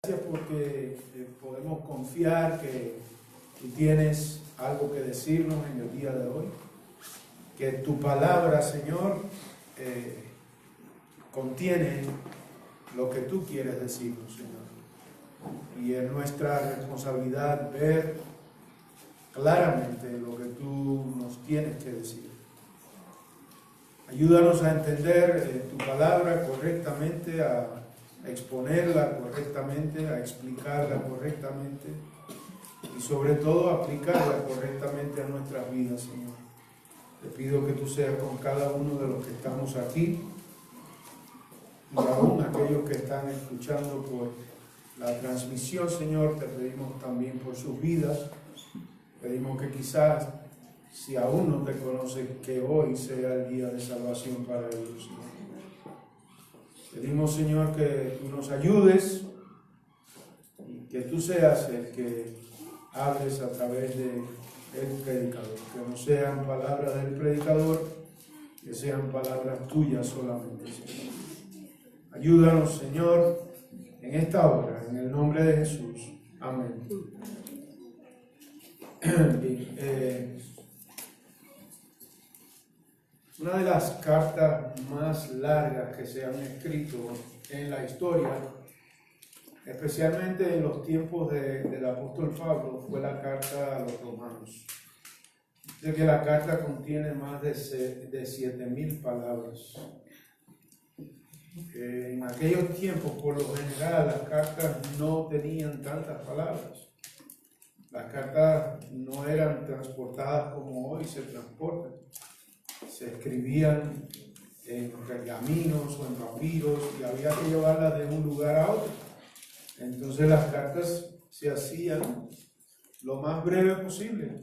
Gracias porque podemos confiar que tú tienes algo que decirnos en el día de hoy, que tu palabra, Señor, contiene lo que tú quieres decirnos, Señor. Y es nuestra responsabilidad ver claramente lo que tú nos tienes que decir. Ayúdanos a entender tu palabra correctamente, a exponerla correctamente, a explicarla correctamente y sobre todo a aplicarla correctamente a nuestras vidas, Señor. Te pido que tú seas con cada uno de los que estamos aquí y aún aquellos que están escuchando por la transmisión, Señor. Te pedimos también por sus vidas. Pedimos que quizás, si aún no te conocen, que hoy sea el día de salvación para ellos, Señor. Pedimos, Señor, que tú nos ayudes y que tú seas el que hables a través del predicador. Que no sean palabras del predicador, que sean palabras tuyas solamente, Señor. Ayúdanos, Señor, en esta hora, en el nombre de Jesús. Amén. Una de las cartas más largas que se han escrito en la historia, especialmente en los tiempos del apóstol Pablo, fue la carta a los romanos. Dice que la carta contiene más de 7,000 palabras. En aquellos tiempos, por lo general, las cartas no tenían tantas palabras. Las cartas no eran transportadas como hoy se transportan. Se escribían en pergaminos o en papiros y había que llevarlas de un lugar a otro. Entonces las cartas se hacían lo más breve posible.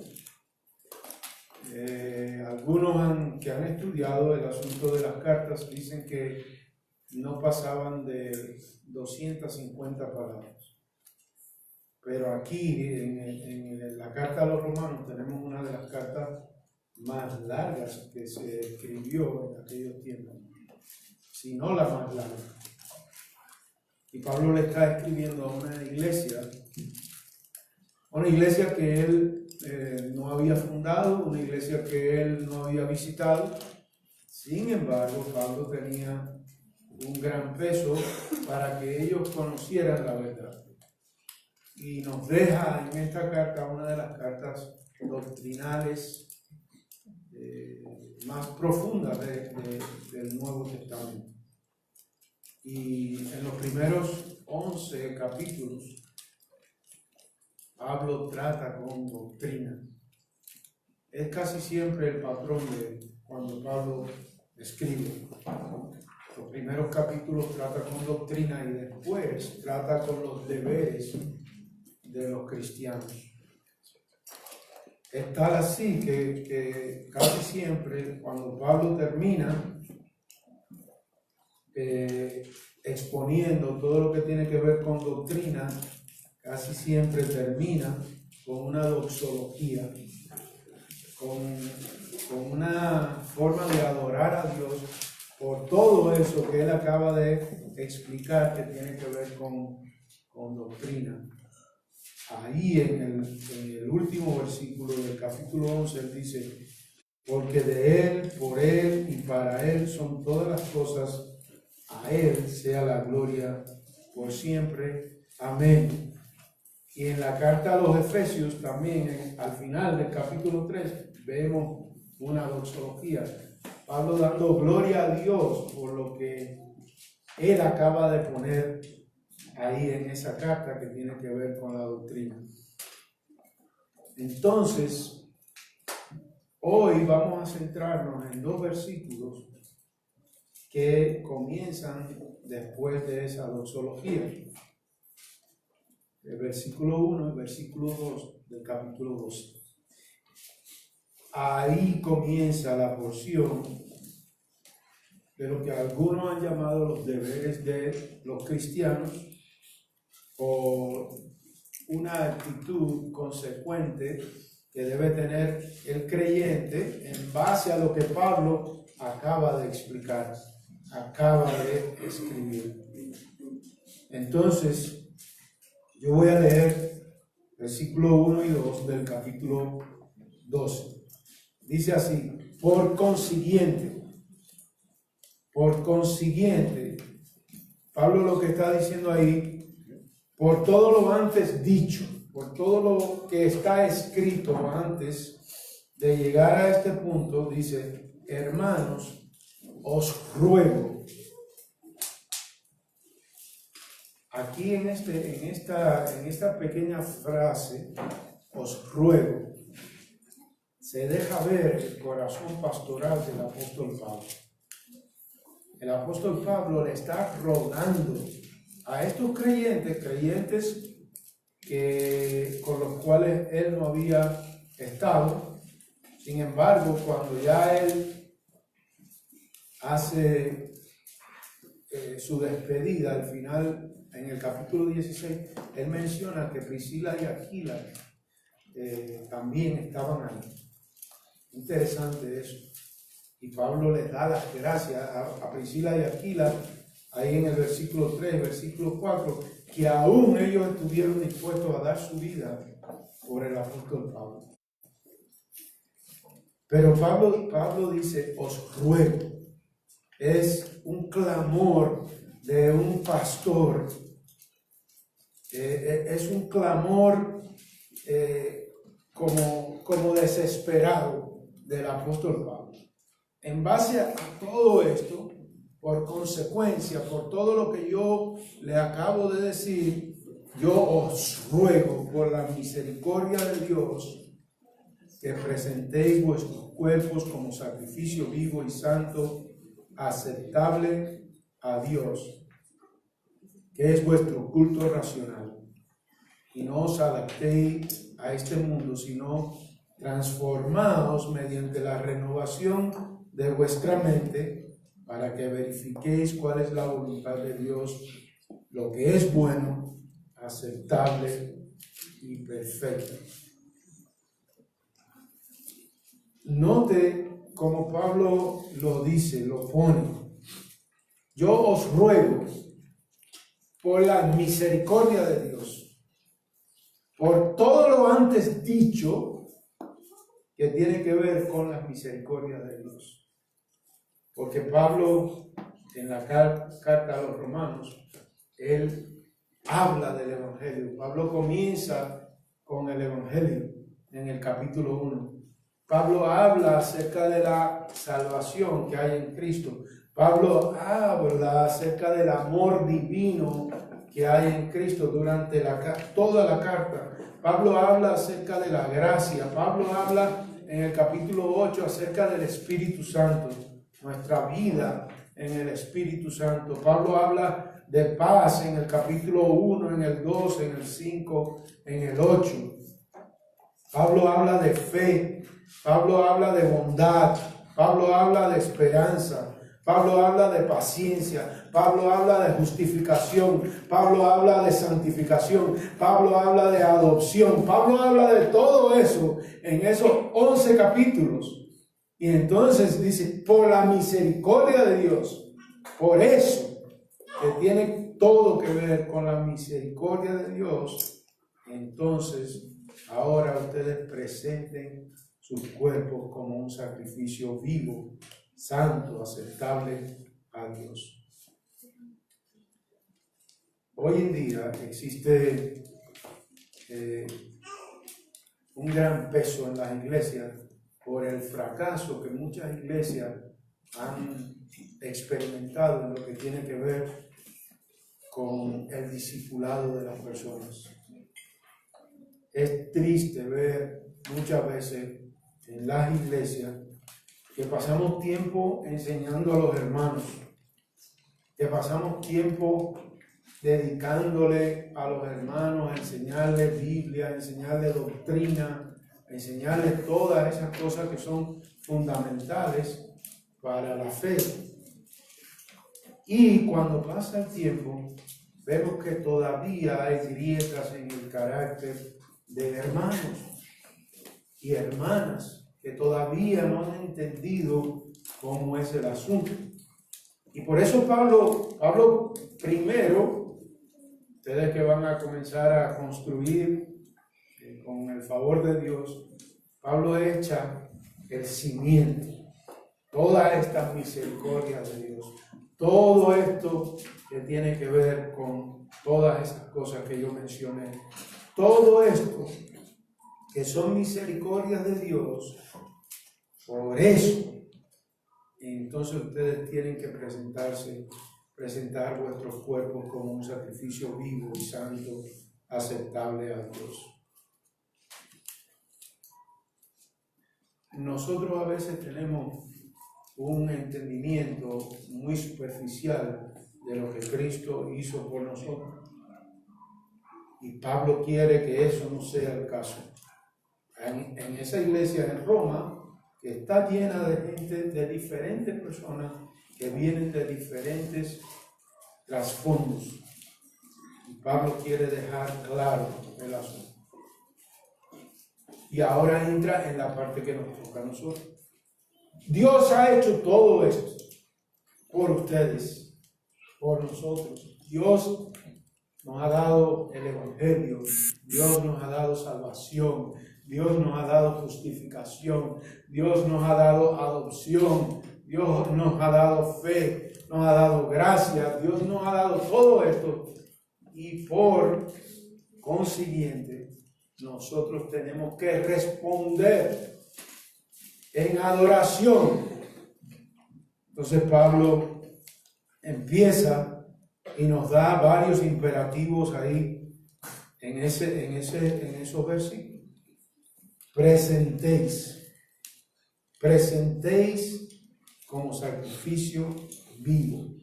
Algunos que han estudiado el asunto de las cartas dicen que no pasaban de 250 palabras. Pero aquí en la carta a los romanos tenemos una de las cartas más largas que se escribió en aquellos tiempos, si no la más larga. Y Pablo le está escribiendo a una iglesia que él no había fundado, una iglesia que él no había visitado. Sin embargo, Pablo tenía un gran peso para que ellos conocieran la verdad. Y nos deja en esta carta una de las cartas doctrinales más profundas del Nuevo Testamento. Y en los primeros 11 capítulos, Pablo trata con doctrina. Es casi siempre el patrón de cuando Pablo escribe. Los primeros capítulos trata con doctrina y después trata con los deberes de los cristianos. Es tal así que casi siempre cuando Pablo termina exponiendo todo lo que tiene que ver con doctrina, casi siempre termina con una doxología, con una forma de adorar a Dios por todo eso que él acaba de explicar que tiene que ver con doctrina. Ahí en el último versículo del capítulo 11 él dice: porque de él, por él y para él son todas las cosas, a él sea la gloria por siempre. Amén. Y en la carta a los Efesios también, al final del capítulo 3, vemos una doxología. Pablo dando gloria a Dios por lo que él acaba de poner ahí en esa carta que tiene que ver con la doctrina. Entonces, hoy vamos a centrarnos en 2 versículos que comienzan después de esa doxología. El versículo 1 y el versículo 2 del capítulo 12. Ahí comienza la porción de lo que algunos han llamado los deberes de los cristianos, o una actitud consecuente que debe tener el creyente en base a lo que Pablo acaba de explicar, acaba de escribir. Entonces, Yo voy a leer versículo 1 y 2 del capítulo 12. Dice así: por consiguiente, Pablo lo que está diciendo ahí, por todo lo antes dicho, por todo lo que está escrito antes de llegar a este punto, dice: hermanos, os ruego. Aquí en esta pequeña frase, os ruego, se deja ver el corazón pastoral del apóstol Pablo. El apóstol Pablo le está rogando a estos creyentes con los cuales él no había estado. Sin embargo, cuando ya él hace su despedida al final, en el capítulo 16, él menciona que Priscila y Aquila también estaban ahí. Interesante eso. Y Pablo les da las gracias a Priscila y Aquila, ahí en el versículo 3, versículo 4, que aún ellos estuvieron dispuestos a dar su vida por el apóstol Pablo. Pero Pablo dice: os ruego. Es un clamor de un pastor. Es un clamor como desesperado del apóstol Pablo. En base a todo esto, por consecuencia, por todo lo que yo le acabo de decir, yo os ruego por la misericordia de Dios que presentéis vuestros cuerpos como sacrificio vivo y santo, aceptable a Dios, que es vuestro culto racional. Y no os adaptéis a este mundo, sino transformaos mediante la renovación de vuestra mente, para que verifiquéis cuál es la voluntad de Dios, lo que es bueno, aceptable y perfecto. Note como Pablo lo dice, lo pone: yo os ruego por la misericordia de Dios, por todo lo antes dicho que tiene que ver con la misericordia de Dios. Porque Pablo, en la carta a los Romanos, él habla del Evangelio. Pablo comienza con el Evangelio en el capítulo 1. Pablo habla acerca de la salvación que hay en Cristo. Pablo habla acerca del amor divino que hay en Cristo durante toda la carta. Pablo habla acerca de la gracia. Pablo habla en el capítulo 8 acerca del Espíritu Santo, nuestra vida en el Espíritu Santo. Pablo habla de paz en el capítulo 1, en el 2, en el 5, en el 8. Pablo habla de fe. Pablo habla de bondad. Pablo habla de esperanza. Pablo habla de paciencia. Pablo habla de justificación. Pablo habla de santificación. Pablo habla de adopción. Pablo habla de todo eso en esos 11 capítulos. Y entonces dice: por la misericordia de Dios. Por eso, que tiene todo que ver con la misericordia de Dios, entonces ahora ustedes presenten sus cuerpos como un sacrificio vivo, santo, aceptable a Dios. Hoy en día existe un gran peso en las iglesias por el fracaso que muchas iglesias han experimentado en lo que tiene que ver con el discipulado de las personas. Es triste ver muchas veces en las iglesias que pasamos tiempo enseñando a los hermanos, que pasamos tiempo dedicándole a los hermanos a enseñarles Biblia, a enseñarles doctrina, a enseñarles todas esas cosas que son fundamentales para la fe. Y cuando pasa el tiempo, vemos que todavía hay grietas en el carácter de hermanos y hermanas que todavía no han entendido cómo es el asunto. Y por eso Pablo primero Ustedes que van a comenzar a construir con el favor de Dios, Pablo echa el cimiento, toda esta misericordia de Dios, todo esto que tiene que ver con todas esas cosas que yo mencioné, todo esto que son misericordias de Dios, por eso, entonces ustedes tienen que presentar vuestros cuerpos como un sacrificio vivo y santo, aceptable a Dios. Nosotros a veces tenemos un entendimiento muy superficial de lo que Cristo hizo por nosotros. Y Pablo quiere que eso no sea el caso. En esa iglesia en Roma, que está llena de gente, de diferentes personas que vienen de diferentes trasfondos. Y Pablo quiere dejar claro el asunto. Y ahora entra en la parte que nos toca a nosotros. Dios ha hecho todo esto por ustedes, por nosotros. Dios nos ha dado el Evangelio, Dios nos ha dado salvación, Dios nos ha dado justificación, Dios nos ha dado adopción, Dios nos ha dado fe, nos ha dado gracia, Dios nos ha dado todo esto. Y por consiguiente, nosotros tenemos que responder en adoración. Entonces Pablo empieza y nos da varios imperativos ahí en esos versículos. Presentéis como sacrificio vivo.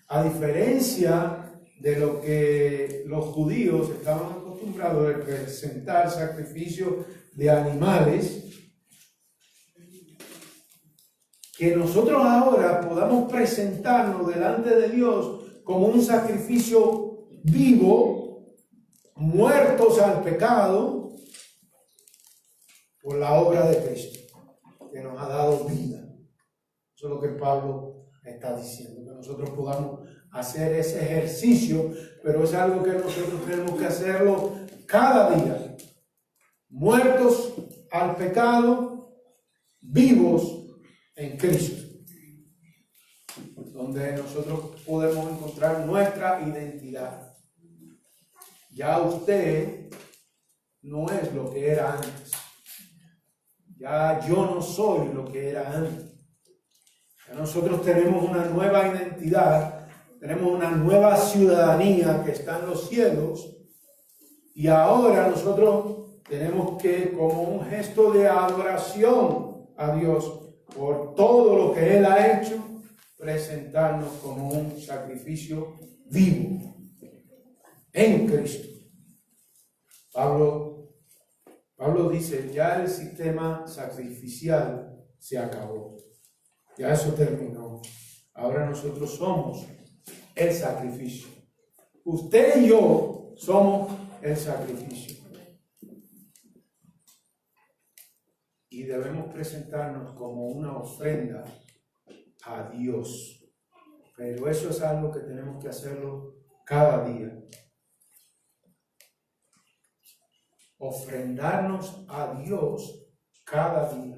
A diferencia de lo que los judíos estaban acostumbrados a presentar sacrificios de animales, que nosotros ahora podamos presentarnos delante de Dios como un sacrificio vivo, muertos al pecado, por la obra de Cristo, que nos ha dado vida. Eso es lo que Pablo está diciendo, que nosotros podamos hacer ese ejercicio, pero es algo que nosotros tenemos que hacerlo cada día. Muertos al pecado, vivos en Cristo, donde nosotros podemos encontrar nuestra identidad. Ya usted no es lo que era antes. Ya yo no soy lo que era antes. Ya nosotros tenemos una nueva identidad, tenemos una nueva ciudadanía que está en los cielos, y ahora nosotros tenemos que, como un gesto de adoración a Dios por todo lo que Él ha hecho, presentarnos como un sacrificio vivo en Cristo. Pablo dice, ya el sistema sacrificial se acabó. Ya eso terminó. Ahora nosotros somos el sacrificio. Usted y yo somos el sacrificio. Y debemos presentarnos como una ofrenda a Dios. Pero eso es algo que tenemos que hacerlo cada día. Ofrendarnos a Dios cada día.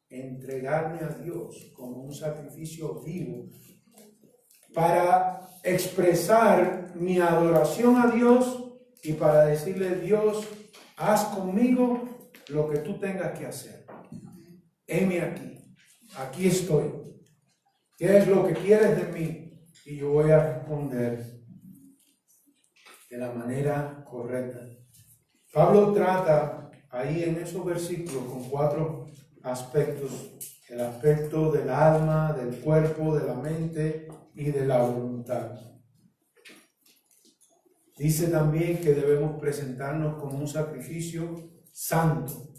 Entregarme a Dios como un sacrificio vivo para expresar mi adoración a Dios y para decirle: Dios, haz conmigo lo que tú tengas que hacer. Heme aquí estoy. ¿Qué es lo que quieres de mí? Y yo voy a responder de la manera correcta. Pablo trata ahí en esos versículos con 4 aspectos: el aspecto del alma, del cuerpo, de la mente y de la voluntad. Dice también que debemos presentarnos como un sacrificio santo,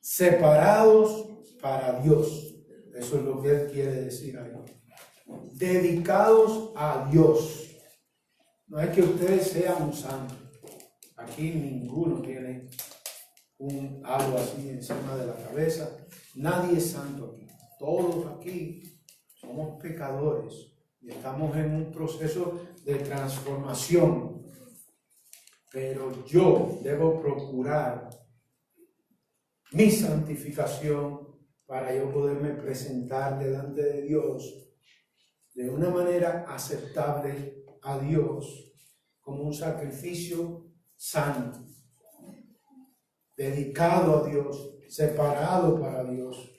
separados para Dios. Eso es lo que él quiere decir ahí. Dedicados a Dios. No es que ustedes sean un santo. Aquí ninguno tiene algo así encima de la cabeza. Nadie es santo aquí. Todos aquí somos pecadores y estamos en un proceso de transformación. Pero yo debo procurar mi santificación para yo poderme presentar delante de Dios de una manera aceptable a Dios, como un sacrificio santo, dedicado a Dios, separado para Dios.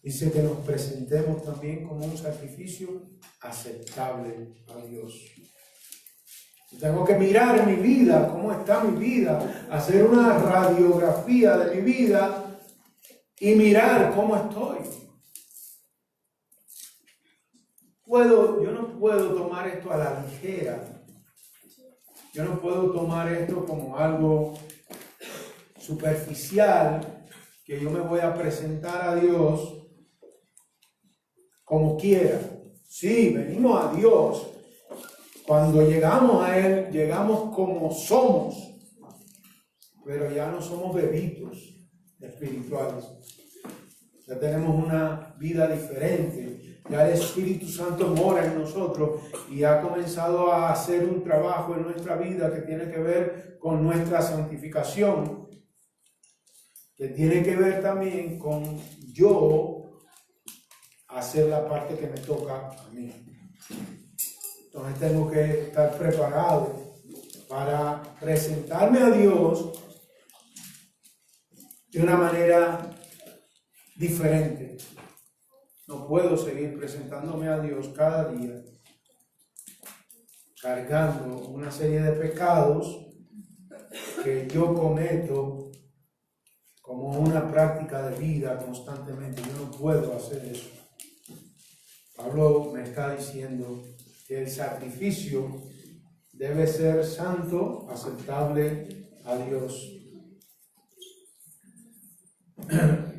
Dice que nos presentemos también como un sacrificio aceptable a Dios. Tengo que mirar mi vida, cómo está mi vida, hacer una radiografía de mi vida y mirar cómo estoy. Yo no puedo tomar esto a la ligera. Yo no puedo tomar esto como algo superficial, que yo me voy a presentar a Dios como quiera. Sí, venimos a Dios. Cuando llegamos a Él, llegamos como somos, pero ya no somos bebitos espirituales. Ya tenemos una vida diferente. Ya el Espíritu Santo mora en nosotros y ha comenzado a hacer un trabajo en nuestra vida que tiene que ver con nuestra santificación, que tiene que ver también con yo hacer la parte que me toca a mí. Entonces tengo que estar preparado para presentarme a Dios de una manera diferente. No puedo seguir presentándome a Dios cada día cargando una serie de pecados que yo cometo como una práctica de vida constantemente. Yo no puedo hacer eso. Pablo me está diciendo que el sacrificio debe ser santo, aceptable a Dios.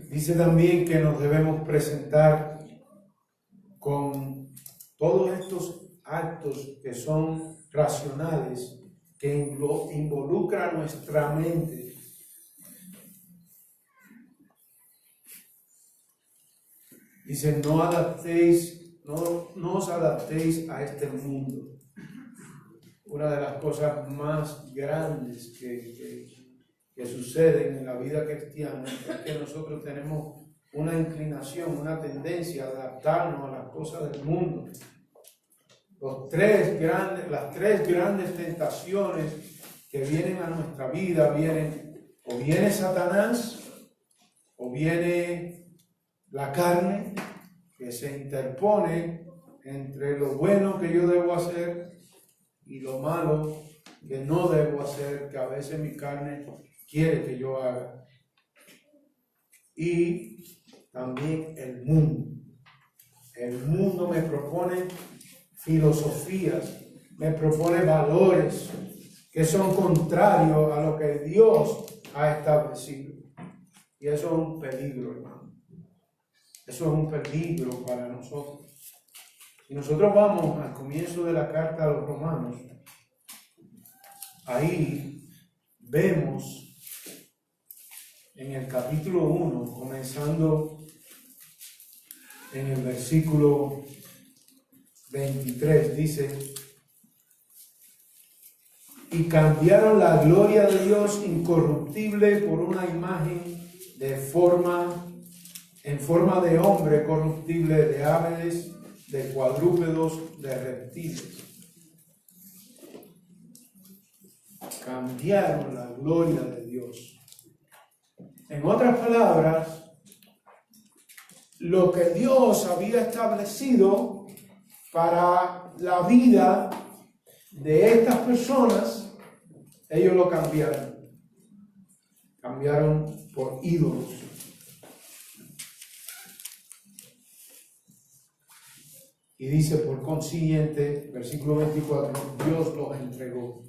Dice también que nos debemos presentar con todos estos actos que son racionales, que involucran nuestra mente. Dice, no os adaptéis a este mundo. Una de las cosas más grandes que suceden en la vida cristiana es que nosotros tenemos una inclinación, una tendencia a adaptarnos a las cosas del mundo. Las tres grandes tentaciones que vienen a nuestra vida o viene Satanás, o viene la carne, que se interpone entre lo bueno que yo debo hacer y lo malo que no debo hacer, que a veces mi carne quiere que yo haga. Y también el mundo. El mundo me propone filosofías, me propone valores que son contrarios a lo que Dios ha establecido. Y eso es un peligro, hermano. Eso es un peligro para nosotros. Si nosotros vamos al comienzo de la carta a los Romanos, ahí vemos en el capítulo 1, comenzando en el versículo 23, dice: y cambiaron la gloria de Dios incorruptible por una imagen en forma de hombre corruptible, de aves, de cuadrúpedos, de reptiles. Cambiaron la gloria de Dios. En otras palabras, lo que Dios había establecido para la vida de estas personas, ellos lo cambiaron. Cambiaron por ídolos. Y dice, por consiguiente, versículo 24, Dios los entregó.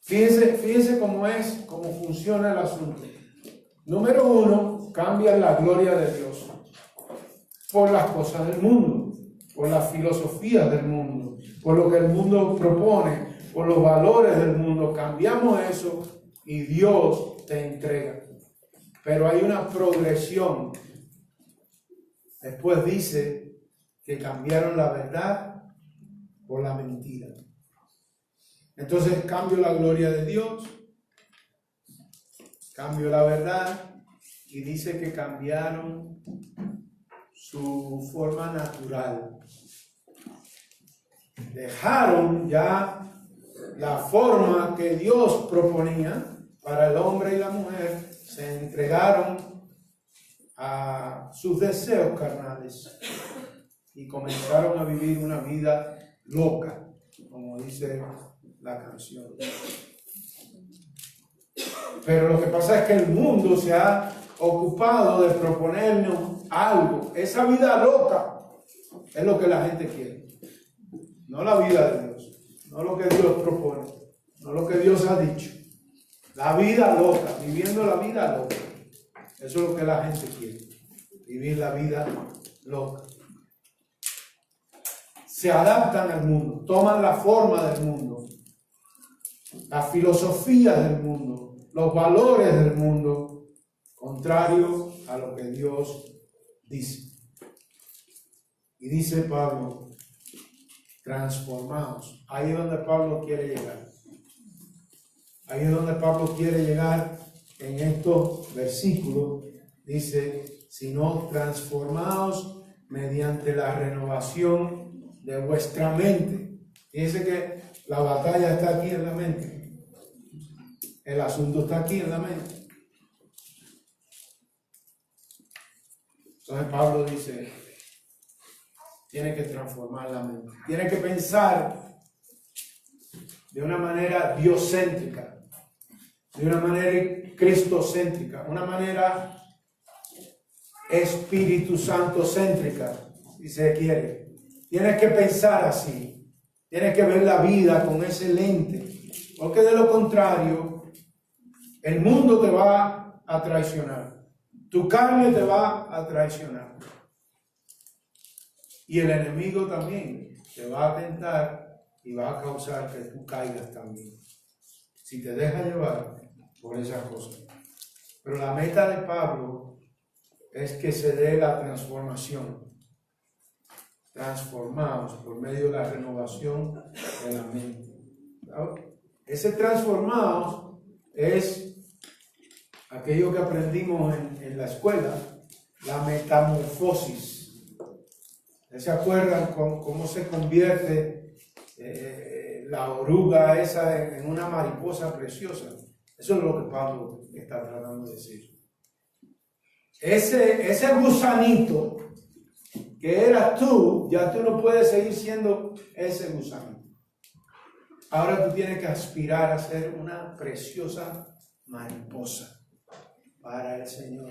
Fíjense cómo funciona el asunto. Número 1, cambian la gloria de Dios por las cosas del mundo, por las filosofías del mundo, por lo que el mundo propone, por los valores del mundo. Cambiamos eso y Dios te entrega. Pero hay una progresión. Después dice que cambiaron la verdad por la mentira. Entonces cambio la gloria de Dios, cambio la verdad, y dice que cambiaron su forma natural. Dejaron ya la forma que Dios proponía para el hombre y la mujer, se entregaron a sus deseos carnales y comenzaron a vivir una vida loca, como dice la canción. Pero lo que pasa es que el mundo se ha ocupado de proponernos algo. Esa vida loca es lo que la gente quiere, no la vida de Dios, no lo que Dios propone, no lo que Dios ha dicho. La vida loca, viviendo la vida loca. Eso es lo que la gente quiere, vivir la vida loca. Se adaptan al mundo, toman la forma del mundo, las filosofías del mundo, los valores del mundo, contrario a lo que Dios dice. Y dice Pablo, transformados. Ahí es donde Pablo quiere llegar. Ahí es donde Pablo quiere llegar en estos versículos. Dice, sino transformados mediante la renovación de vuestra mente. Fíjense que la batalla está aquí en la mente. El asunto está aquí en la mente. Entonces Pablo dice, tiene que transformar la mente. Tiene que pensar de una manera diocéntrica, de una manera cristocéntrica, una manera Espíritu Santo céntrica, si se quiere. Tienes que pensar así. Tienes que ver la vida con ese lente. Porque de lo contrario, el mundo te va a traicionar. Tu carne te va a traicionar. Y el enemigo también te va a tentar y va a causar que tú caigas también. Si te dejas llevar por esas cosas. Pero la meta de Pablo es que se dé la transformación. Transformados por medio de la renovación de la mente. Ese transformados es aquello que aprendimos en la escuela, la metamorfosis. ¿Se acuerdan cómo se convierte la oruga esa en una mariposa preciosa? Eso es lo que Pablo está tratando de decir. Ese gusanito que eras tú, ya tú no puedes seguir siendo ese gusanito. Ahora tú tienes que aspirar a ser una preciosa mariposa para el Señor.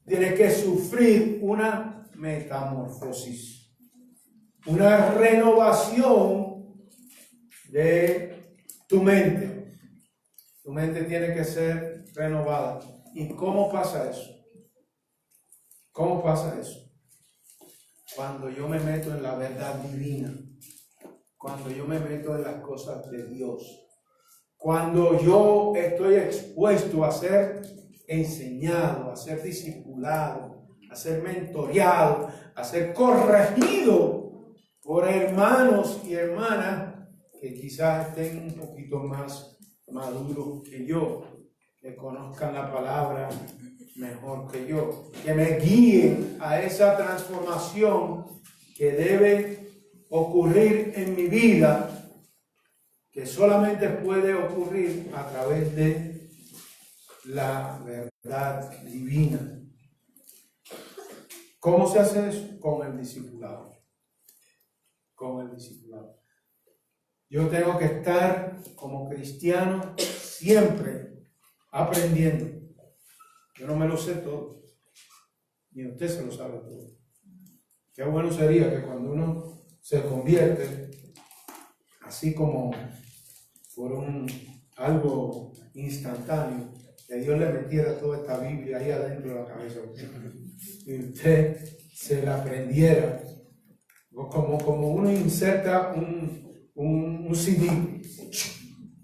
Tienes que sufrir una metamorfosis, una renovación de tu mente. Tu mente tiene que ser renovada. ¿Y cómo pasa eso? ¿Cómo pasa eso? Cuando yo me meto en la verdad divina, cuando yo me meto en las cosas de Dios, cuando yo estoy expuesto a ser enseñado, a ser discipulado, a ser mentoreado, a ser corregido por hermanos y hermanas que quizás estén un poquito más maduros que yo, que conozcan la palabra mejor que yo, que me guíen a esa transformación que debe ocurrir en mi vida, que solamente puede ocurrir a través de la verdad divina. ¿Cómo se hace eso? Con el discipulado. Con el discipulado. Yo tengo que estar como cristiano siempre aprendiendo. Yo no me lo sé todo, ni usted se lo sabe todo. Qué bueno sería que cuando uno se convierte, así como por algo instantáneo, que Dios le metiera toda esta Biblia ahí adentro de la cabeza y usted se la aprendiera, como uno inserta un CD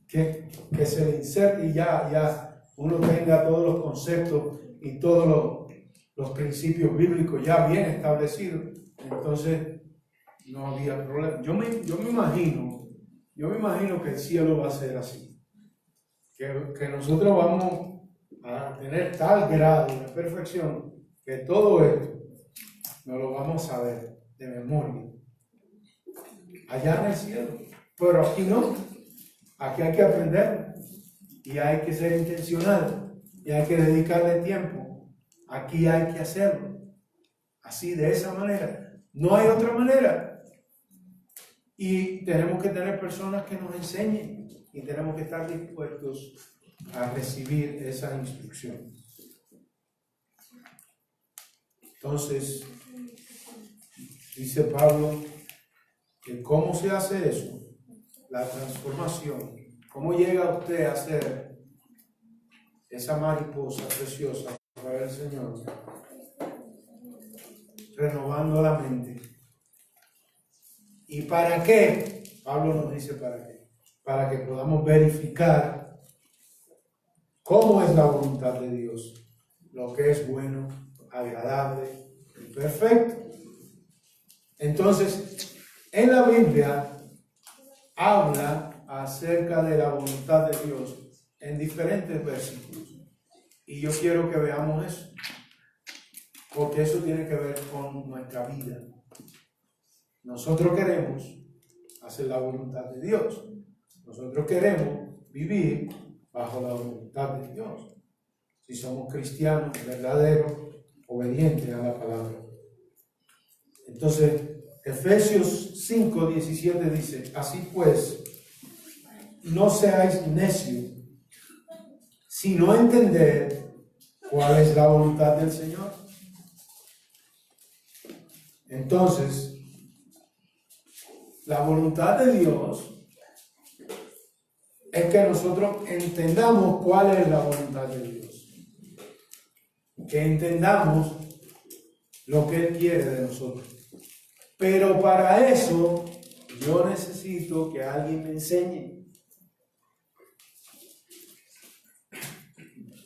que se le inserte y ya uno tenga todos los conceptos y todo los principios bíblicos ya bien establecidos, entonces no había problema. Yo me imagino que el cielo va a ser así, que nosotros vamos a tener tal grado de perfección que todo esto no lo vamos a ver de memoria allá en el cielo. Pero aquí no, aquí hay que aprender y hay que ser intencional y hay que dedicarle tiempo. Aquí hay que hacerlo así, de esa manera. No hay otra manera. Y tenemos que tener personas que nos enseñen y tenemos que estar dispuestos a recibir esa instrucción. Entonces, dice Pablo que cómo se hace eso, la transformación, cómo llega usted a ser esa mariposa preciosa para el Señor, renovando la mente. ¿Y para qué? Pablo nos dice para qué. Para que podamos verificar cómo es la voluntad de Dios, lo que es bueno, agradable y perfecto. Entonces, en la Biblia habla acerca de la voluntad de Dios en diferentes versículos. Y yo quiero que veamos eso, porque eso tiene que ver con nuestra vida. Nosotros queremos hacer la voluntad de Dios. Nosotros queremos vivir bajo la voluntad de Dios. Si somos cristianos verdaderos, obedientes a la palabra. Entonces, Efesios 5:17 dice: así pues, no seáis necios, sino entender cuál es la voluntad del Señor. Entonces, la voluntad de Dios es que nosotros entendamos cuál es la voluntad de Dios. Que entendamos lo que Él quiere de nosotros. Pero para eso, yo necesito que alguien me enseñe.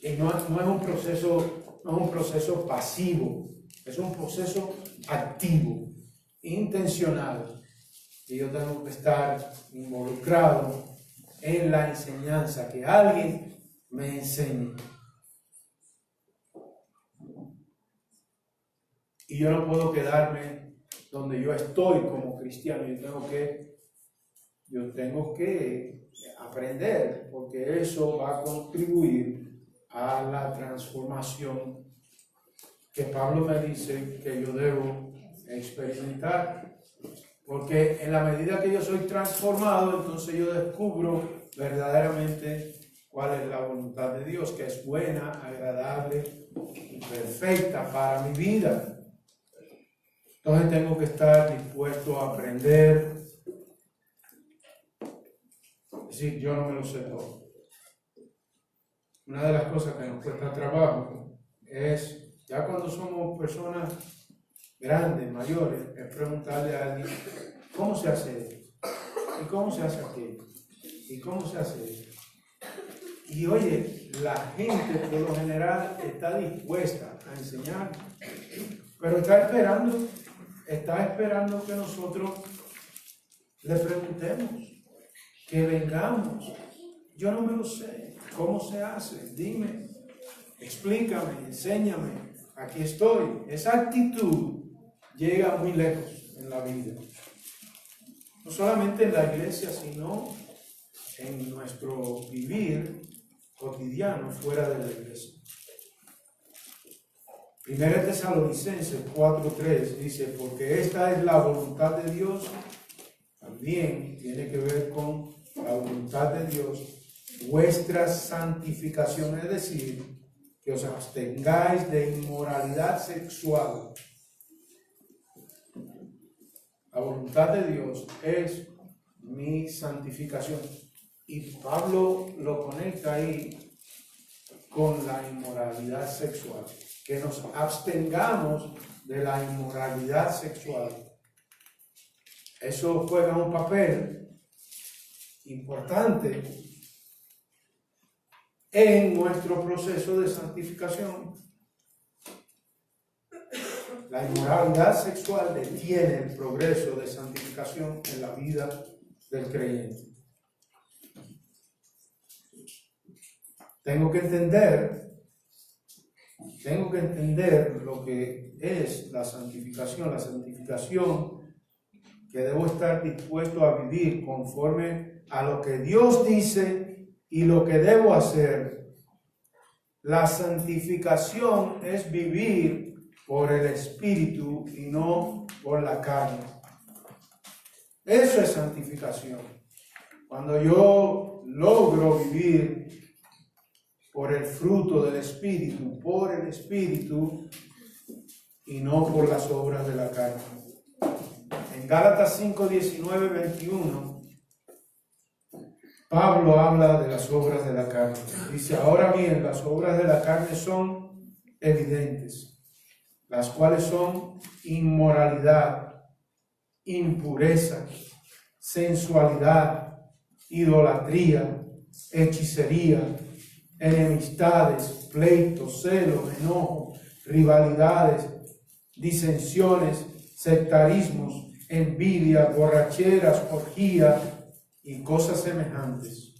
Y no es un proceso pasivo, es un proceso activo, intencional. Y yo tengo que estar involucrado en la enseñanza, que alguien me enseñe. Y yo no puedo quedarme donde yo estoy como cristiano. Yo tengo que aprender, porque eso va a contribuir a la transformación que Pablo me dice que yo debo experimentar. Porque en la medida que yo soy transformado, entonces yo descubro verdaderamente cuál es la voluntad de Dios, que es buena, agradable y perfecta para mi vida. Entonces tengo que estar dispuesto a aprender. Es decir, yo no me lo sé todo. Una de las cosas que nos cuesta trabajo es, ya cuando somos personas grandes, mayores, es preguntarle a alguien: ¿cómo se hace esto? ¿Y cómo se hace aquello? ¿Y cómo se hace esto? Y oye, la gente por lo general está dispuesta a enseñar, pero está esperando que nosotros le preguntemos, que vengamos. Yo no me lo sé. ¿Cómo se hace? Dime, explícame, enséñame. Aquí estoy. Esa actitud llega muy lejos en la vida. No solamente en la iglesia, sino en nuestro vivir cotidiano fuera de la iglesia. 1 Tesalonicenses 4:3 dice: porque esta es la voluntad de Dios. También tiene que ver con la voluntad de Dios, vuestra santificación, es decir, que os abstengáis de inmoralidad sexual. La voluntad de Dios es mi santificación. Y Pablo lo conecta ahí con la inmoralidad sexual. Que nos abstengamos de la inmoralidad sexual. Eso juega un papel importante en nuestro proceso de santificación. La inmoralidad sexual detiene el progreso de santificación en la vida del creyente. Tengo que entender lo que es la santificación. La santificación que debo estar dispuesto a vivir conforme a lo que Dios dice y lo que debo hacer. La santificación es vivir por el Espíritu y no por la carne. Eso es santificación. Cuando yo logro vivir por el fruto del Espíritu, por el Espíritu y no por las obras de la carne. En Gálatas 5, 19, 21, Pablo habla de las obras de la carne. Dice, ahora bien, las obras de la carne son evidentes, las cuales son inmoralidad, impureza, sensualidad, idolatría, hechicería, enemistades, pleitos, celos, enojo, rivalidades, disensiones, sectarismos, envidia, borracheras, orgía y cosas semejantes,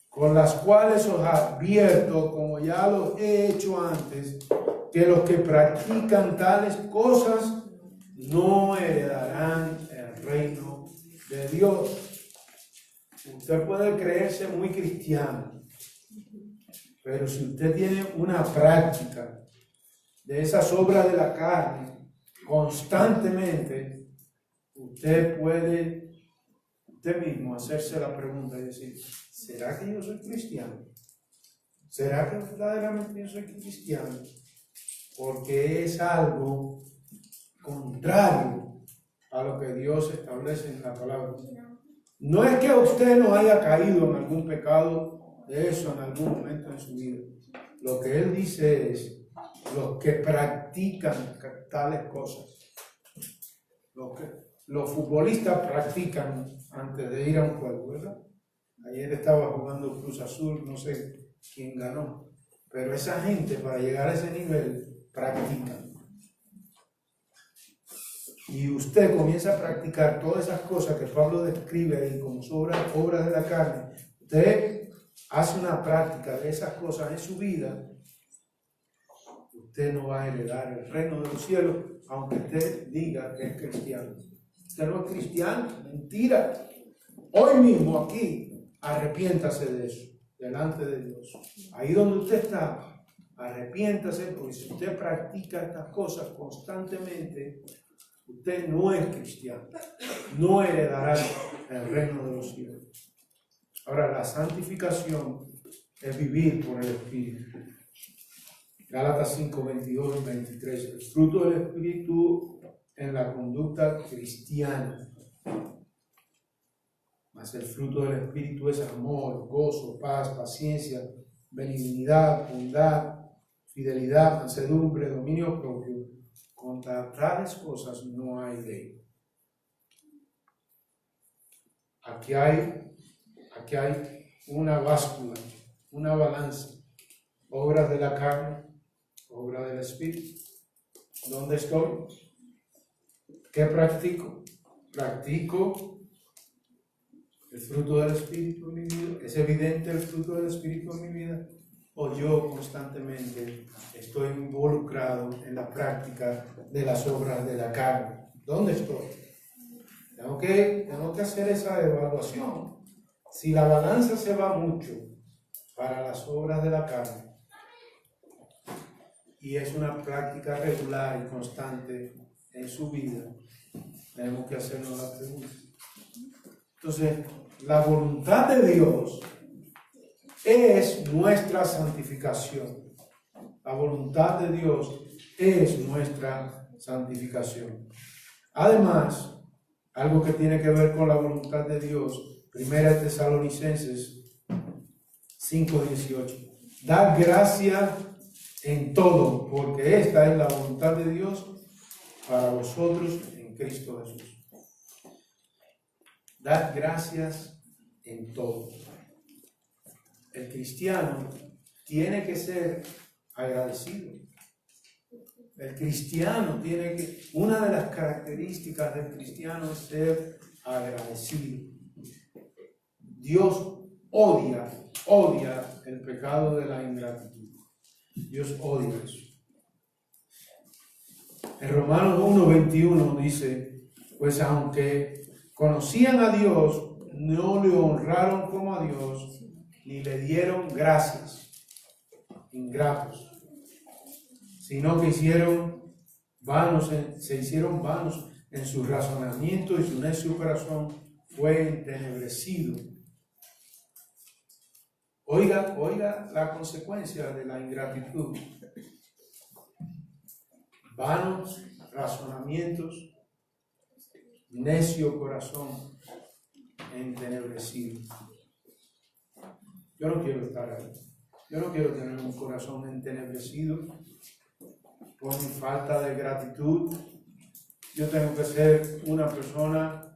con las cuales os advierto, como ya lo he hecho antes, que los que practican tales cosas no heredarán el reino de Dios. Usted puede creerse muy cristiano, pero si usted tiene una práctica de esas obras de la carne constantemente, usted puede usted mismo hacerse la pregunta y decir, ¿será que yo soy cristiano? ¿Será que verdaderamente yo soy cristiano? Porque es algo contrario a lo que Dios establece en la palabra. No es que usted no haya caído en algún pecado de eso en algún momento en su vida. Lo que Él dice es, los que practican tales cosas, los futbolistas practican antes de ir a un juego, ¿verdad? Ayer estaba jugando Cruz Azul, no sé quién ganó, pero esa gente para llegar a ese nivel practican. Y usted comienza a practicar todas esas cosas que Pablo describe ahí como obras de la carne. Usted hace una práctica de esas cosas en su vida, usted no va a heredar el reino de los cielos, aunque usted diga que es cristiano. Usted no es cristiano, mentira. Hoy mismo aquí, arrepiéntase de eso, delante de Dios. Ahí donde usted está, arrepiéntase, porque si usted practica estas cosas constantemente, usted no es cristiano, no heredará el reino de los cielos. Ahora, la santificación es vivir por el Espíritu. Gálatas 5, 22 y 23. El fruto del Espíritu en la conducta cristiana. Mas el fruto del Espíritu es amor, gozo, paz, paciencia, benignidad, bondad, fidelidad, mansedumbre, dominio propio. Contra tales cosas no hay ley. Aquí hay una báscula, una balanza. Obras de la carne, obra del Espíritu. ¿Dónde estoy? ¿Qué practico? Practico el fruto del Espíritu en mi vida. ¿Es evidente el fruto del Espíritu en mi vida? ¿O yo constantemente estoy involucrado en la práctica de las obras de la carne? ¿Dónde estoy? Tengo que hacer esa evaluación. Si la balanza se va mucho para las obras de la carne y es una práctica regular y constante en su vida, tenemos que hacernos la pregunta. Entonces, la voluntad de Dios es nuestra santificación. La voluntad de Dios es nuestra santificación. Además, algo que tiene que ver con la voluntad de Dios, 1 Tesalonicenses 5:18. Dad gracia en todo, porque esta es la voluntad de Dios para vosotros en Cristo Jesús. Dad gracias en todo. El cristiano tiene que ser agradecido. El cristiano tiene que, una de las características del cristiano es ser agradecido. Dios odia el pecado de la ingratitud. Dios odia eso. En Romanos 1:21 dice, pues aunque conocían a Dios, no le honraron como a Dios, ni le dieron gracias, ingratos, sino que se hicieron vanos en su razonamiento y su necio corazón fue entenebrecido. Oiga la consecuencia de la ingratitud. Vanos razonamientos, necio corazón, entenebrecido. Yo no quiero estar ahí. Yo no quiero tener un corazón entenebrecido por mi falta de gratitud. Yo tengo que ser una persona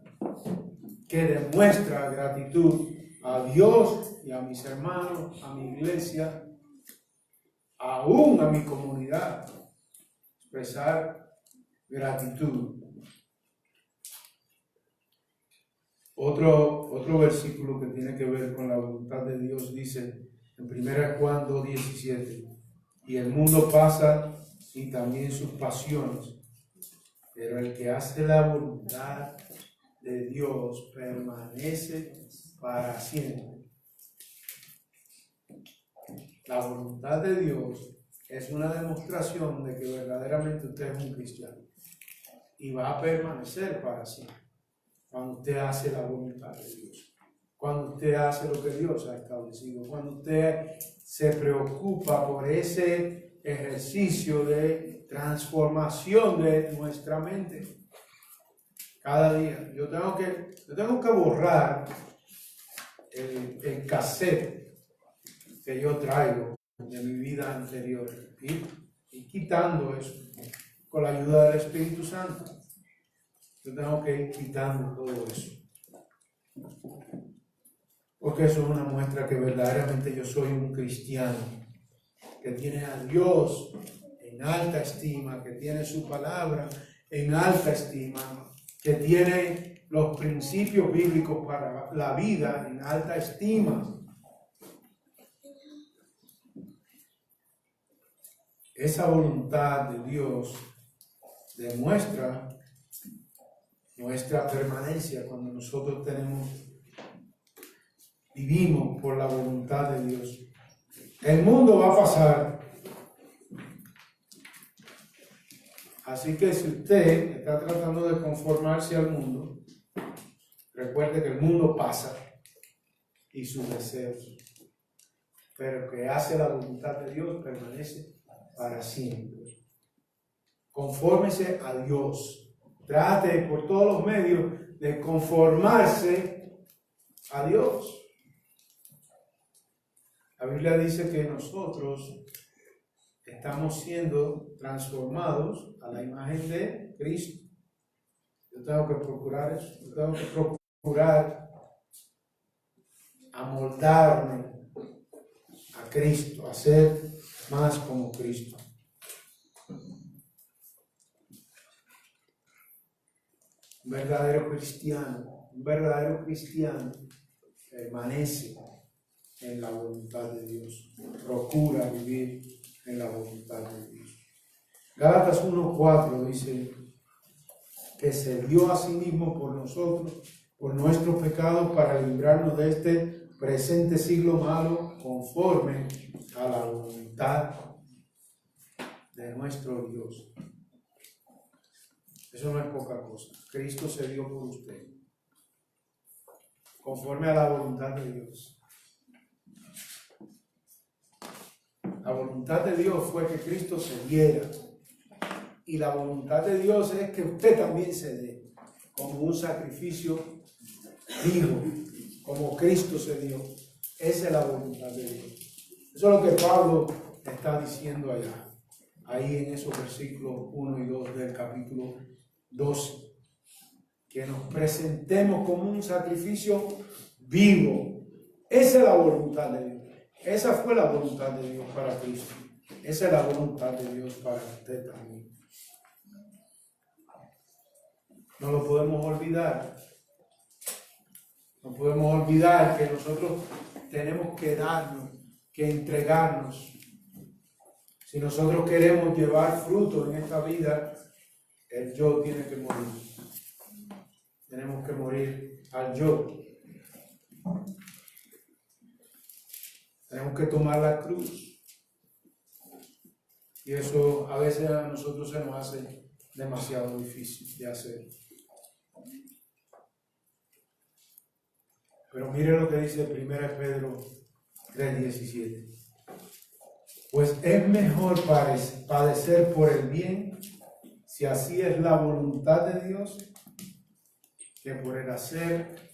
que demuestra gratitud a Dios y a mis hermanos, a mi iglesia, aún a mi comunidad. Expresar gratitud. Otro versículo que tiene que ver con la voluntad de Dios dice en 1 Juan 2:17, y el mundo pasa y también sus pasiones, pero el que hace la voluntad de Dios permanece para siempre. La voluntad de Dios es una demostración de que verdaderamente usted es un cristiano y va a permanecer para siempre cuando usted hace la voluntad de Dios, cuando usted hace lo que Dios ha establecido, cuando usted se preocupa por ese ejercicio de transformación de nuestra mente. Cada día yo tengo que borrar el cassette que yo traigo de mi vida anterior y quitando eso con la ayuda del Espíritu Santo. Yo tengo que ir quitando todo eso, porque eso es una muestra que verdaderamente yo soy un cristiano que tiene a Dios en alta estima, que tiene su palabra en alta estima, que tiene los principios bíblicos para la vida en alta estima. Esa voluntad de Dios demuestra nuestra permanencia cuando nosotros vivimos por la voluntad de Dios. El mundo va a pasar. Así que si usted está tratando de conformarse al mundo, recuerde que el mundo pasa y sus deseos, pero que hace la voluntad de Dios permanece para siempre. Confórmese a Dios. Trate por todos los medios de conformarse a Dios. La Biblia dice que nosotros estamos siendo transformados a la imagen de Cristo. Yo tengo que procurar eso. Yo tengo que procurar amoldarme a Cristo, a ser más como Cristo. Un verdadero cristiano permanece en la voluntad de Dios, procura vivir en la voluntad de Dios. Gálatas 1:4 dice que se dio a sí mismo por nosotros, por nuestros pecados, para librarnos de este presente siglo malo, conforme a la voluntad de nuestro Dios. Eso no es poca cosa. Cristo se dio por usted, conforme a la voluntad de Dios. La voluntad de Dios fue que Cristo se diera. Y la voluntad de Dios es que usted también se dé como un sacrificio vivo, como Cristo se dio. Esa es la voluntad de Dios. Eso es lo que Pablo está diciendo allá, ahí en esos versículos 1 y 2 del capítulo 12. Que nos presentemos como un sacrificio vivo. Esa es la voluntad de Dios. Esa fue la voluntad de Dios para Cristo. Esa es la voluntad de Dios para usted también. No lo podemos olvidar. No podemos olvidar que nosotros tenemos que darnos, que entregarnos. Si nosotros queremos llevar fruto en esta vida, el yo tiene que morir. Tenemos que morir al yo. Tenemos que tomar la cruz. Y eso a veces a nosotros se nos hace demasiado difícil de hacer. Pero mire lo que dice 1 Pedro 3:17. Pues es mejor padecer por el bien, si así es la voluntad de Dios, que por el hacer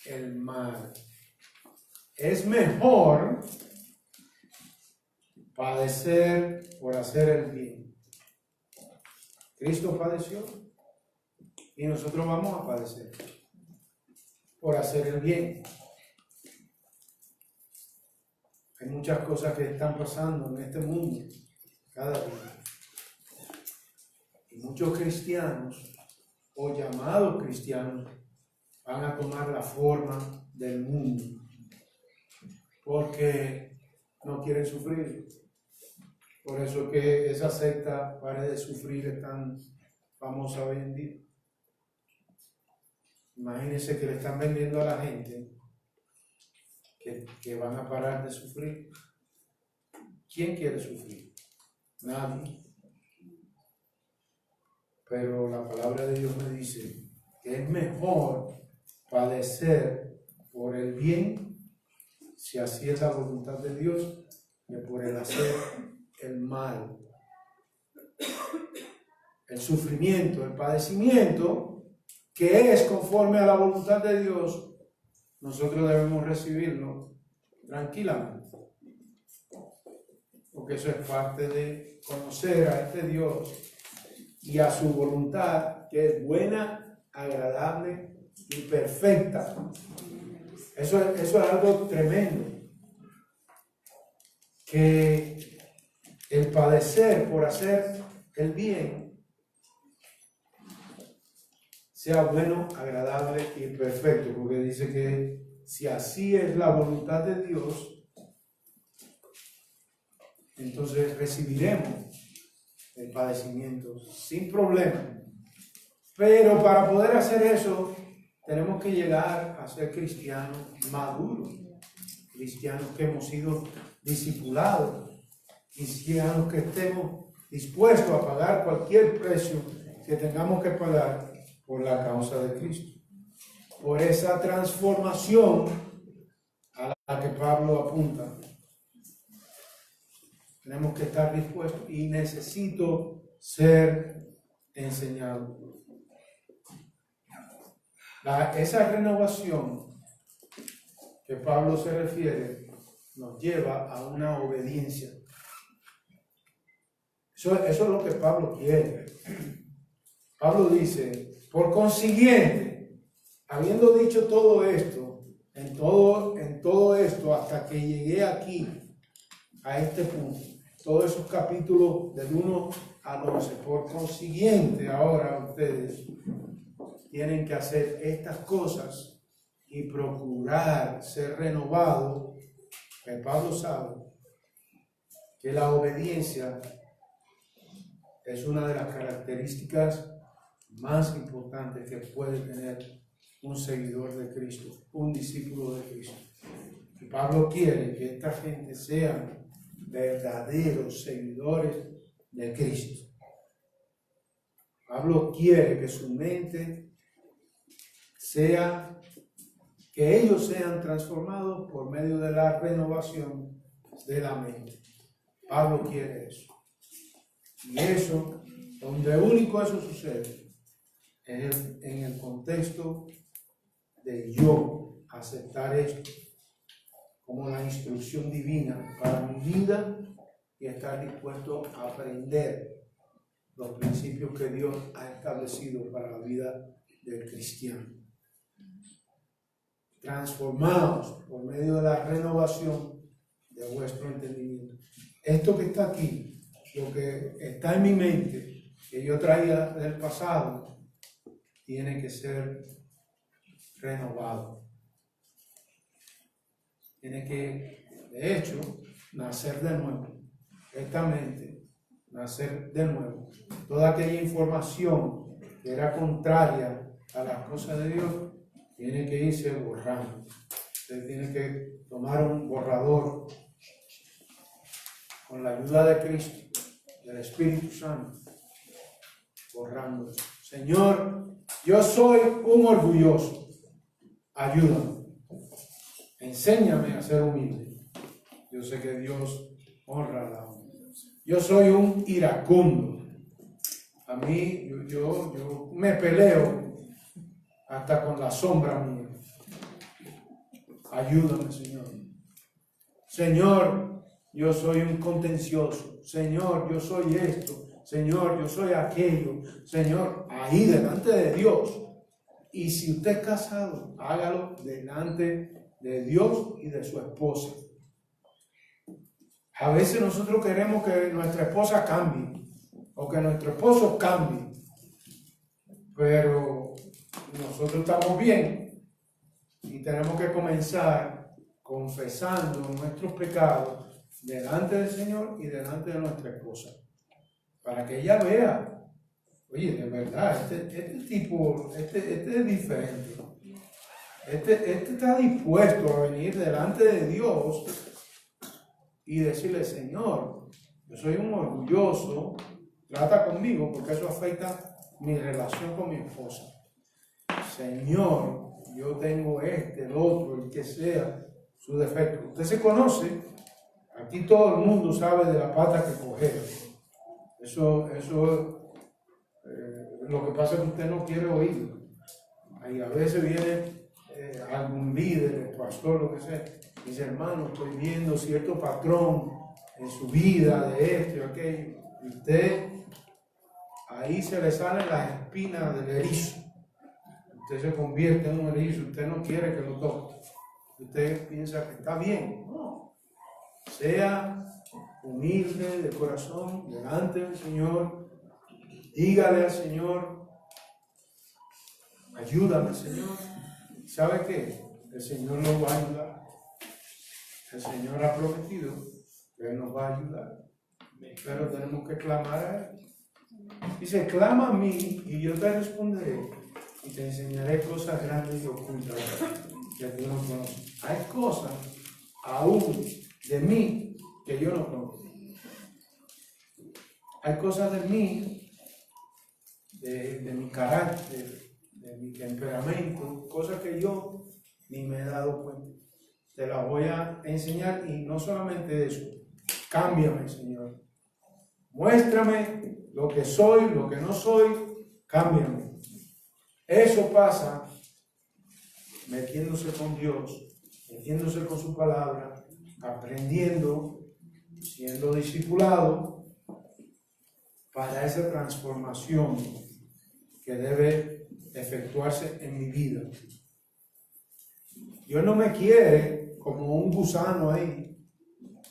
el mal. Es mejor padecer por hacer el bien. Cristo padeció y nosotros vamos a padecer por hacer el bien. Hay muchas cosas que están pasando en este mundo cada día. Y muchos cristianos o llamados cristianos van a tomar la forma del mundo porque no quieren sufrir. Por eso que esa secta Pare de Sufrir es tan famosa hoy en día. Imagínense que le están vendiendo a la gente que van a parar de sufrir. ¿Quién quiere sufrir? Nadie. Pero la palabra de Dios me dice que es mejor padecer por el bien, si así es la voluntad de Dios, que por el hacer el mal. El sufrimiento, el padecimiento, que es conforme a la voluntad de Dios, nosotros debemos recibirlo tranquilamente. Porque eso es parte de conocer a este Dios y a su voluntad, que es buena, agradable y perfecta. Eso es algo tremendo. Que el padecer por hacer el bien sea bueno, agradable y perfecto, porque dice que si así es la voluntad de Dios, entonces recibiremos el padecimiento sin problema. Pero para poder hacer eso, tenemos que llegar a ser cristianos maduros, cristianos que hemos sido discipulados, cristianos que estemos dispuestos a pagar cualquier precio que tengamos que pagar por la causa de Cristo, por esa transformación a la que Pablo apunta. Tenemos que estar dispuestos y necesito ser enseñado. Esa renovación que Pablo se refiere nos lleva a una obediencia. Eso es lo que Pablo quiere. Pablo dice, por consiguiente, habiendo dicho todo esto, en todo esto, hasta que llegué aquí, a este punto, todos esos capítulos del 1 al 11, por consiguiente, ahora ustedes tienen que hacer estas cosas y procurar ser renovados. Que Pablo sabe que la obediencia es una de las características más importantes que puede tener un seguidor de Cristo, un discípulo de Cristo. Y Pablo quiere que esta gente sean verdaderos seguidores de Cristo. Pablo quiere que su mente que ellos sean transformados por medio de la renovación de la mente. Pablo quiere eso. Y eso, donde único eso sucede, es en el contexto de yo aceptar esto como la instrucción divina para mi vida y estar dispuesto a aprender los principios que Dios ha establecido para la vida del cristiano. Transformados por medio de la renovación de vuestro entendimiento. esto que está aquí, lo que está en mi mente, que yo traía del pasado, tiene que ser renovado. Tiene que, de hecho, nacer de nuevo. Esta mente, nacer de nuevo. Toda aquella información que era contraria a las cosas de Dios, tiene que irse borrando. Usted tiene que tomar un borrador con la ayuda de Cristo, del Espíritu Santo, borrando. Señor, yo soy un orgulloso. Ayúdame. Enséñame a ser humilde. Yo sé que Dios honra la humildad. Yo soy un iracundo. A mí, yo me peleo hasta con la sombra mía. Ayúdame, Señor. Señor, yo soy un contencioso. Señor, yo soy esto. Señor, yo soy aquello. Señor, ahí delante de Dios. Y si usted es casado, hágalo delante de Dios y de su esposa. A veces nosotros queremos que nuestra esposa cambie o que nuestro esposo cambie, pero nosotros estamos bien y tenemos que comenzar confesando nuestros pecados delante del Señor y delante de nuestra esposa, para que ella vea, oye, de verdad, este tipo, este es diferente. Este está dispuesto a venir delante de Dios y decirle, Señor, yo soy un orgulloso, trata conmigo porque eso afecta mi relación con mi esposa. Señor, yo tengo el otro, el que sea, su defecto. Usted se conoce, aquí todo el mundo sabe de la pata que coger. Lo que pasa es que usted no quiere oírlo. Ahí a veces viene algún líder, el pastor, lo que sea, y dice, hermano, estoy viendo cierto patrón en su vida de esto y aquello. Y usted, ahí se le salen las espinas del erizo. Usted se convierte en un erizo, usted no quiere que lo toque. Usted piensa que está bien. No. Sea humilde de corazón delante del Señor. Dígale al Señor, ayúdame, Señor. ¿Sabe qué? El Señor nos va a ayudar. El Señor ha prometido que Él nos va a ayudar. Pero tenemos que clamar a Él. Dice, clama a mí y yo te responderé y te enseñaré cosas grandes y ocultas que tú no conoces. Hay cosas aún de mí que yo no conozco. Hay cosas de mí, de mi carácter, de mi temperamento, cosas que yo ni me he dado cuenta. Te las voy a enseñar y no solamente eso, cámbiame, Señor. Muéstrame lo que soy, lo que no soy, cámbiame. Eso pasa metiéndose con Dios, metiéndose con su palabra, aprendiendo, siendo discipulado para esa transformación que debe efectuarse en mi vida. Dios no me quiere como un gusano ahí.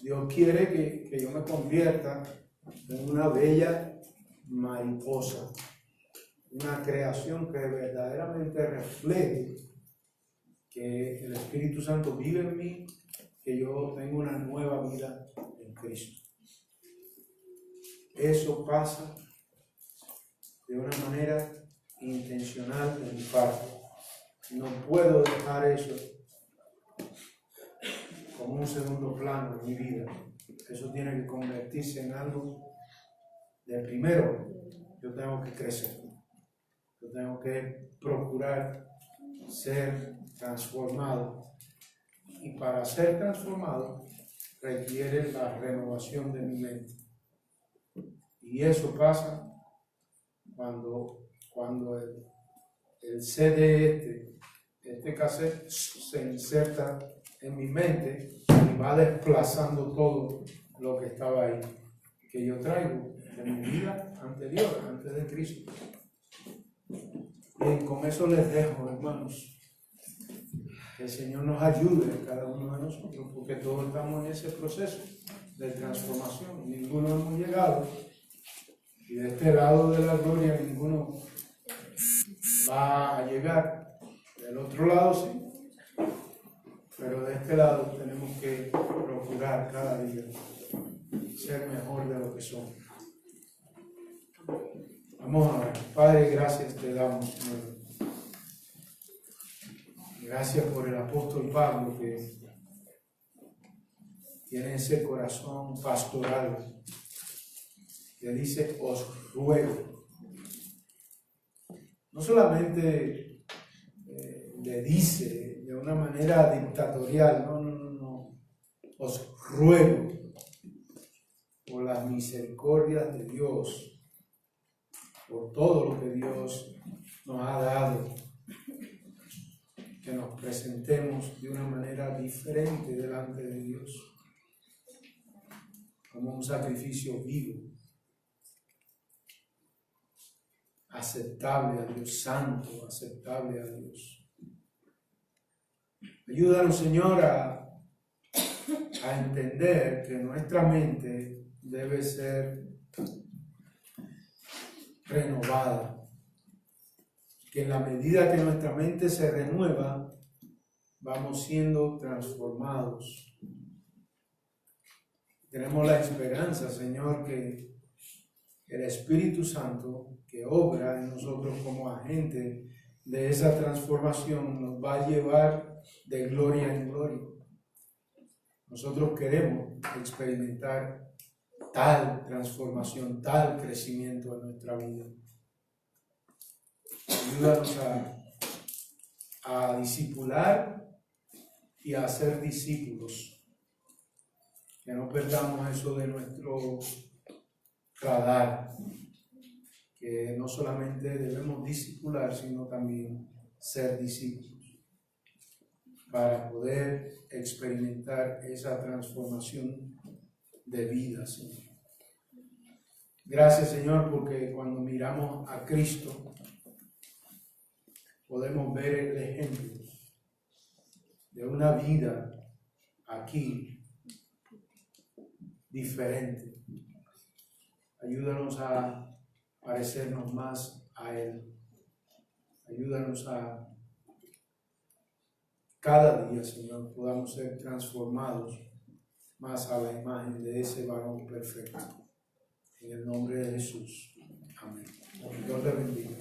Dios quiere que yo me convierta en una bella mariposa, una creación que verdaderamente refleje que el Espíritu Santo vive en mí, que yo tengo una nueva vida en Cristo. Eso pasa de una manera intencional de mi parte. No puedo dejar eso como un segundo plano en mi vida. Eso tiene que convertirse en algo de primero. Yo tengo que crecer. Yo tengo que procurar ser transformado. Y para ser transformado requiere la renovación de mi mente. Y eso pasa cuando el CD este cassette se inserta en mi mente y va desplazando todo lo que estaba ahí, que yo traigo de mi vida anterior, antes de Cristo. Bien, con eso les dejo, hermanos. Que el Señor nos ayude, cada uno de nosotros, porque todos estamos en ese proceso. de transformación. Ninguno hemos llegado. Y de este lado de la gloria ninguno va a llegar. Del otro lado sí. Pero de este lado tenemos que procurar cada día ser mejor de lo que somos. Vamos a ver. Padre, gracias te damos, Señor. Gracias por el apóstol Pablo que tiene ese corazón pastoral que dice, os ruego. No solamente le dice de una manera dictatorial, no. Os ruego por las misericordias de Dios, por todo lo que Dios nos ha dado, que nos presentemos de una manera diferente delante de Dios, como un sacrificio vivo, aceptable a Dios, santo, aceptable a Dios. Ayúdanos, Señor, a entender que nuestra mente debe ser renovada, que en la medida que nuestra mente se renueva, vamos siendo transformados. Tenemos la esperanza, Señor, que el Espíritu Santo que obra en nosotros como agente de esa transformación nos va a llevar de gloria en gloria. Nosotros queremos experimentar tal transformación, tal crecimiento en nuestra vida. Ayúdanos a discipular y a ser discípulos. Que no perdamos eso de nuestro radar. Que no solamente debemos discipular, sino también ser discípulos. Para poder experimentar esa transformación de vida, Señor. Gracias, Señor, porque cuando miramos a Cristo, podemos ver el ejemplo de una vida aquí diferente. Ayúdanos a parecernos más a Él. Ayúdanos a cada día, Señor, podamos ser transformados más a la imagen de ese varón perfecto. En el nombre de Jesús. Amén. Dios te bendiga.